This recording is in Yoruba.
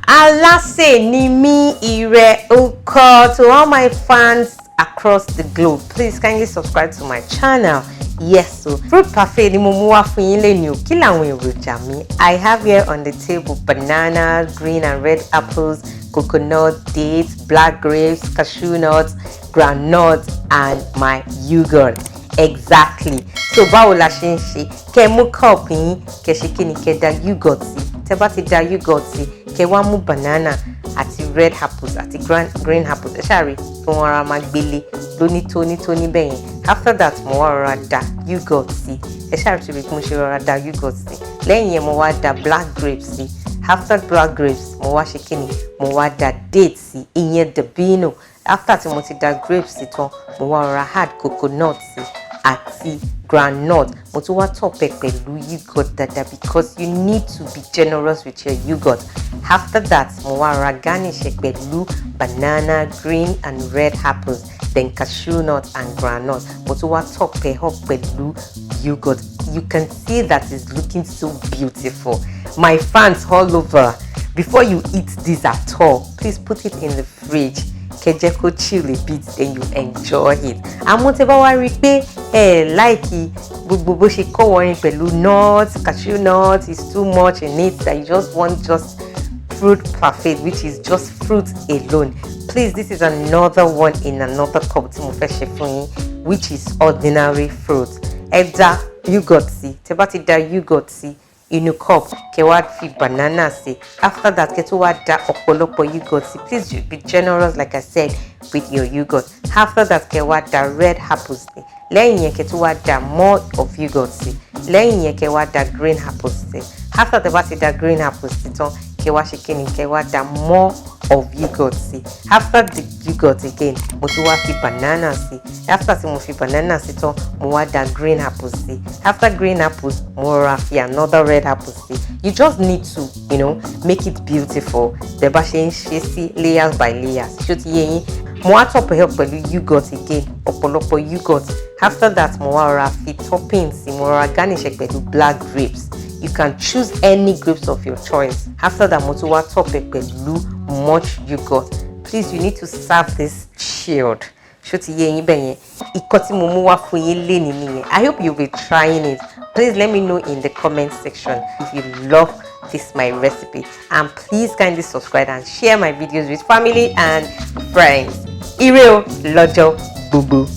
Alase, Nimi, IreTV. To all my fans across the globe, please kindly subscribe to my channel. Yes, so Fruit Parfait ni mo mú wá fún yín lẹ́ni o. Kí làwọn èròjà mi? I have here on the table banana, green and red apples, coconut, dates, black grapes, cashew nuts, groundnuts, and my yogurt. Exactly. So báwo la ṣe ń ṣe? Kẹ́ mú cup yín, kẹ́ ṣe kíni, kẹ́ da yogurt sí. Tẹ́ bá ti da yogurt sí, kẹ́ wá mú banana àti red apples àti green apples. Ẹ ṣáà rí tí wọ́n ra máa gbélé lóní tóní bẹ́yẹn. After that, mo wá rọra da yogurt sí. Ẹ ṣáà rí tí mo ṣe rọra da yogurt sí. Lẹ́yìn yẹn mo wá da black grapes sí. After black grapes, mo wá ṣe kíni, mo wá da dates sí. Ìyẹn dabino. After tí mo ti da grapes sí tán, mo wá rọra add coconut sí àti groundnut. Mo tún wá top ẹ pẹ̀lú yogurt dada because you need to be generous with your yogurt. After that, mo wá rọra garnish ẹ pẹ̀lú banana, green and red apples, then cashew nut and groundnut. Mo tún wá top ẹ up pẹ̀lú yogurt. You can see that it's looking so beautiful. My fans all over, before you eat this at all, please put it in the fridge. Kẹjẹ chill a bit, then you enjoy it. Àmọ́ tẹ́ bá wá rí pé like gbogbo bó ṣe kọ́ wọrin pẹ̀lú nuts, cashew nuts is too much in it, that you just want just fruit parfait, which is just fruit alone. Please, this is another one in another cup tí mo fẹ́ ṣe fún yín, which is ordinary fruit. Ẹ da yogurt sí. Tẹ́ bá ti da yogurt sí inú cup, kẹ́ wá fi banana sí. After that, kẹ́ tó wá da ọ̀pọ̀lọpọ̀ yogurt sí. Please be generous, like I said, with your yogurt. After that, kẹ́ wá da red apples sí. Lẹ́yìn yẹn kẹ́ tó wá da more of yogurt sí. Lẹ́yìn yẹn kẹ́ wá da green apples sí. After tẹ́ bá ti da green apples sí tán, kẹ́ wá ṣe kíni, kẹ́ wá da more of yogurt sí. After the yogurt again, mo tún wá fi banana sí. After tí mo fi banana sí tán, mo wá da green apples sí. After green apples, mo rọra fi another red apple sí. You just need to, make it beautiful. Tẹ́ bá ṣe ń ṣe sí layers by layers. Ṣó ti yé yín? Mo wá top ẹ pẹ̀lú yogurt again, ọ̀pọ̀lọpọ̀ yogurt. After that, mo wá rọra fi topping sí. Mo rọra garnish ẹ pẹ̀lú black grapes. You can choose any grapes of your choice. After that, mo tún wá top ẹ pẹ̀lú much yogurt. Please, you need to serve this chilled. Ṣó ti yé yín bẹ́yẹn? Ìkọ́ tí mo mú wá fún yín lénìí nìyẹn. I hope you'll be trying it. Please let me know in the comment section if you love this my recipe. And please kindly subscribe and share my videos with family and friends. Ire o, lọ́jọ́ gbogbo.